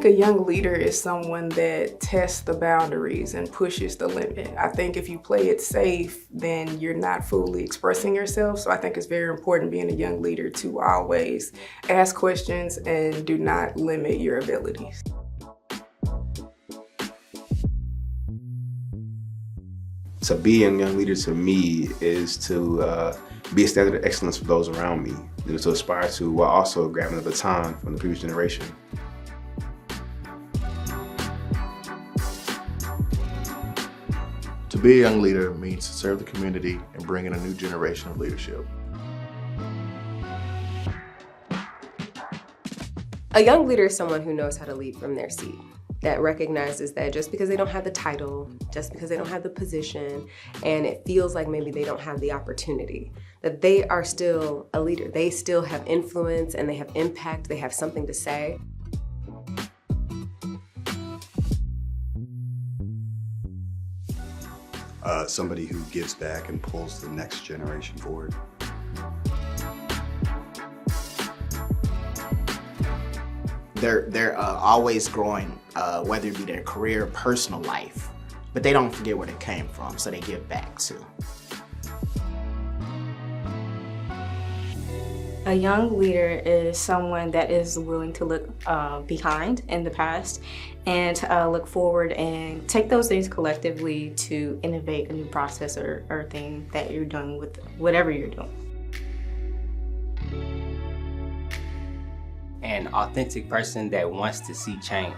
think a young leader is someone that tests the boundaries and pushes the limit. I think if you play it safe, then you're not fully expressing yourself. So I think it's very important being a young leader to always ask questions and do not limit your abilities. To be a young leader to me is to be a standard of excellence for those around me, to aspire to, while also grabbing the baton from the previous generation. To be a young leader means to serve the community and bring in a new generation of leadership. A young leader is someone who knows how to lead from their seat, that recognizes that just because they don't have the title, just because they don't have the position, and it feels like maybe they don't have the opportunity, that they are still a leader. They still have influence and they have impact, they have something to say. Somebody who gives back and pulls the next generation forward. They're always growing, whether it be their career or personal life, but they don't forget where they came from, so they give back too. A young leader is someone that is willing to look behind in the past and look forward and take those things collectively to innovate a new process or thing that you're doing with whatever you're doing. An authentic person that wants to see change.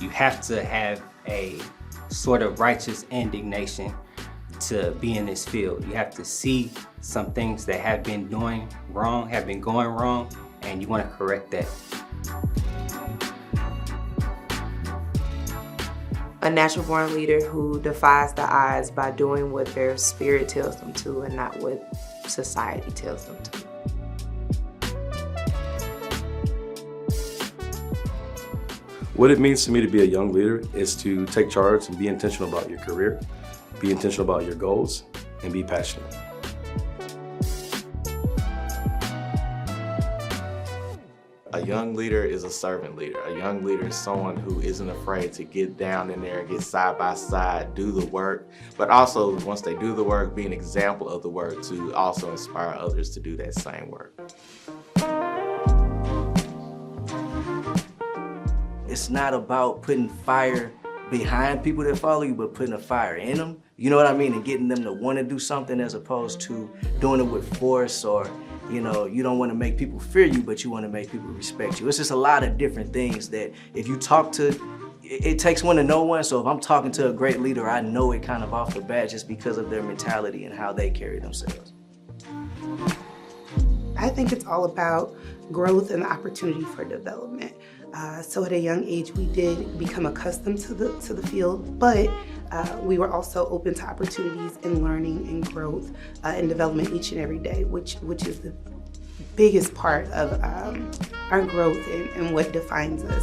You have to have a sort of righteous indignation to be in this field. You have to see some things that have been going wrong, and you want to correct that. A natural born leader who defies the odds by doing what their spirit tells them to and not what society tells them to. What it means to me to be a young leader is to take charge and be intentional about your career, be intentional about your goals, and be passionate. A young leader is a servant leader. A young leader is someone who isn't afraid to get down in there and get side by side, do the work, but also once they do the work, be an example of the work to also inspire others to do that same work. It's not about putting fire behind people that follow you, but putting a fire in them. You know what I mean? And getting them to want to do something as opposed to doing it with force or, you know, you don't want to make people fear you, but you want to make people respect you. It's just a lot of different things that if you talk to, it takes one to know one. So if I'm talking to a great leader, I know it kind of off the bat just because of their mentality and how they carry themselves. I think it's all about growth and the opportunity for development. So at a young age, we did become accustomed to the field, but we were also open to opportunities in learning and growth and development each and every day, which is the biggest part of our growth and what defines us.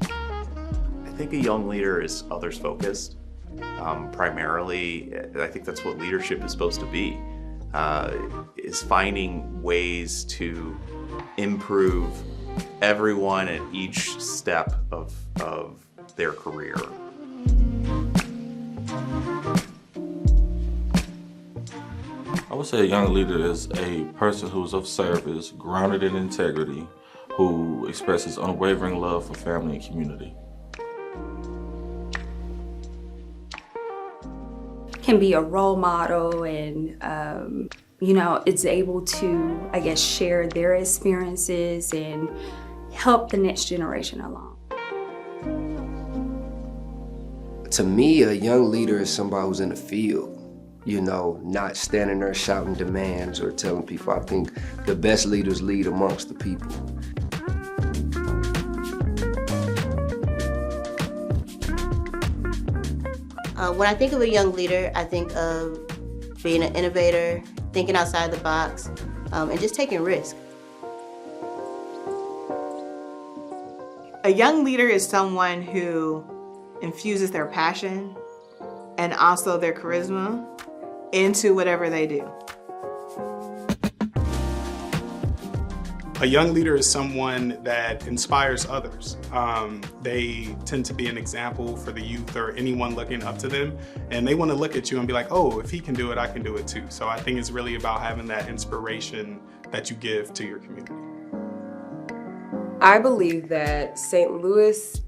I think a young leader is others focused. Primarily, I think that's what leadership is supposed to be, is finding ways to improve everyone at each step of their career. I would say a young leader is a person who is of service, grounded in integrity, who expresses unwavering love for family and community. Can be a role model and you know, it's able to, I guess, share their experiences and help the next generation along. To me, a young leader is somebody who's in the field, you know, not standing there shouting demands or telling people. I think the best leaders lead amongst the people. When I think of a young leader, I think of being an innovator, thinking outside the box, and just taking risks. A young leader is someone who infuses their passion and also their charisma into whatever they do. A young leader is someone that inspires others. They tend to be an example for the youth or anyone looking up to them, and they want to look at you and be like, oh, if he can do it, I can do it too. So I think it's really about having that inspiration that you give to your community. I believe that St. Louis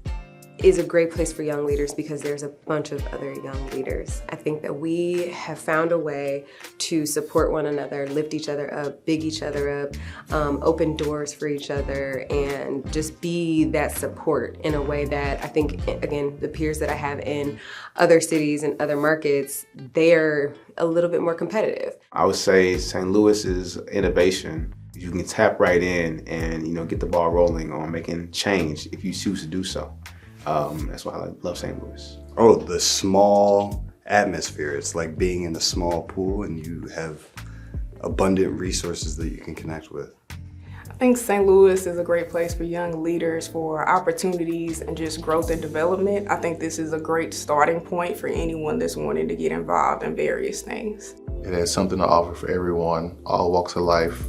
is a great place for young leaders because there's a bunch of other young leaders. I think that we have found a way to support one another, lift each other up, big each other up, open doors for each other, and just be that support in a way that I think, again, the peers that I have in other cities and other markets, they're a little bit more competitive. I would say St. Louis's innovation, you can tap right in and get the ball rolling on making change if you choose to do so. That's why I love St. Louis. Oh, the small atmosphere. It's like being in a small pool and you have abundant resources that you can connect with. I think St. Louis is a great place for young leaders for opportunities and just growth and development. I think this is a great starting point for anyone that's wanting to get involved in various things. It has something to offer for everyone, all walks of life,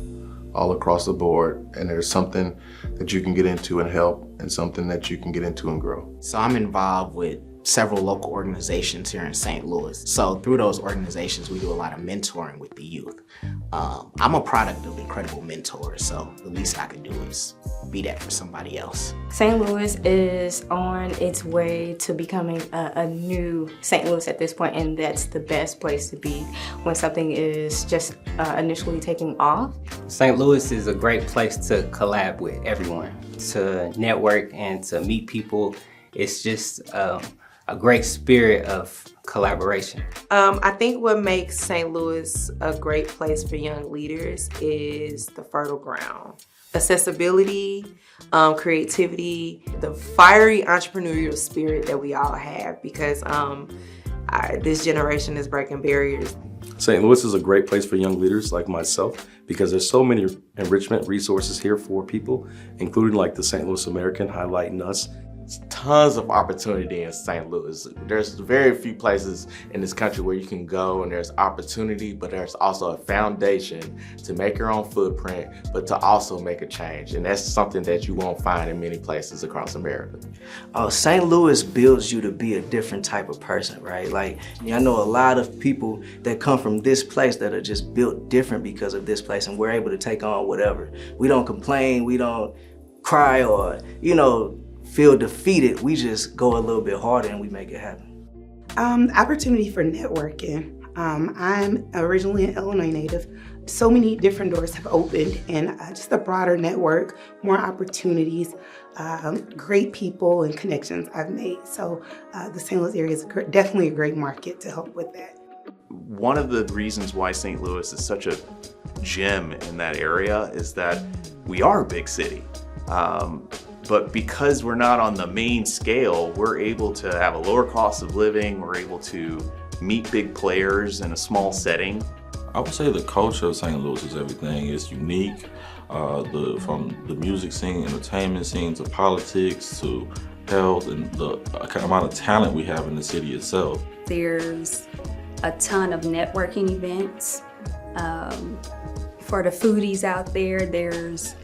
all across the board, and there's something that you can get into and help and something that you can get into and grow. So I'm involved with several local organizations here in St. Louis. So through those organizations, we do a lot of mentoring with the youth. I'm a product of incredible mentors, so the least I can do is be that for somebody else. St. Louis is on its way to becoming a new St. Louis at this point, and that's the best place to be when something is just initially taking off. St. Louis is a great place to collab with everyone, to network and to meet people. It's just a great spirit of collaboration. I think what makes St. Louis a great place for young leaders is the fertile ground. Accessibility, creativity, the fiery entrepreneurial spirit that we all have, because this generation is breaking barriers. St. Louis is a great place for young leaders like myself because there's so many enrichment resources here for people, including like the St. Louis American highlighting us. Tons of opportunity in St. Louis. There's very few places in this country where you can go and there's opportunity, but there's also a foundation to make your own footprint, but to also make a change. And that's something that you won't find in many places across America. Oh, St. Louis builds you to be a different type of person, right? Like, I know a lot of people that come from this place that are just built different because of this place, and we're able to take on whatever. We don't complain, we don't cry or, feel defeated. We just go a little bit harder and we make it happen. Opportunity for networking. I'm originally an Illinois native. So many different doors have opened and just a broader network, more opportunities, great people and connections I've made. So the St. Louis area is definitely a great market to help with that. One of the reasons why St. Louis is such a gem in that area is that we are a big city. But because we're not on the main scale, we're able to have a lower cost of living, we're able to meet big players in a small setting. I would say the culture of St. Louis is everything. It's unique, from the music scene, entertainment scene, to politics, to health, and the amount of talent we have in the city itself. There's a ton of networking events. For the foodies out there, there's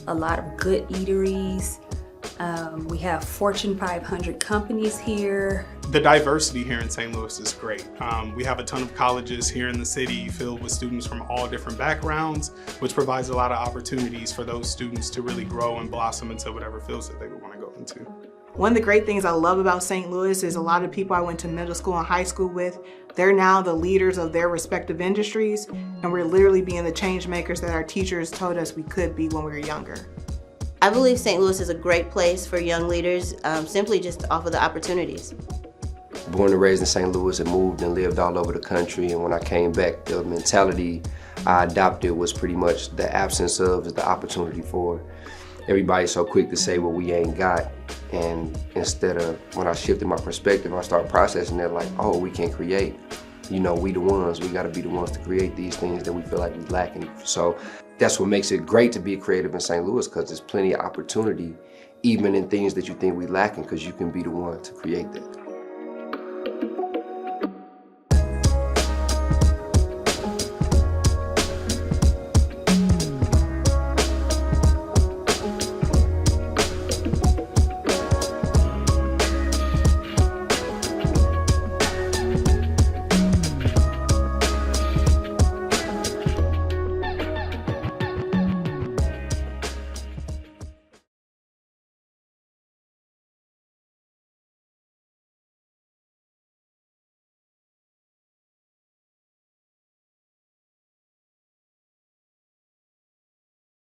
a lot of good eateries. We have Fortune 500 companies here. The diversity here in St. Louis is great. We have a ton of colleges here in the city filled with students from all different backgrounds, which provides a lot of opportunities for those students to really grow and blossom into whatever fields that they would want to go into. One of the great things I love about St. Louis is a lot of people I went to middle school and high school with, they're now the leaders of their respective industries, and we're literally being the change makers that our teachers told us we could be when we were younger. I believe St. Louis is a great place for young leaders, simply just to offer the opportunities. Born and raised in St. Louis and moved and lived all over the country, and when I came back, the mentality I adopted was pretty much the absence of is the opportunity for. Everybody's so quick to say what we ain't got, and instead of, when I shifted my perspective, I started processing that like, oh, we can create. We the ones, we gotta be the ones to create these things that we feel like we lacking. So that's what makes it great to be creative in St. Louis, because there's plenty of opportunity, even in things that you think we lacking, because you can be the one to create that.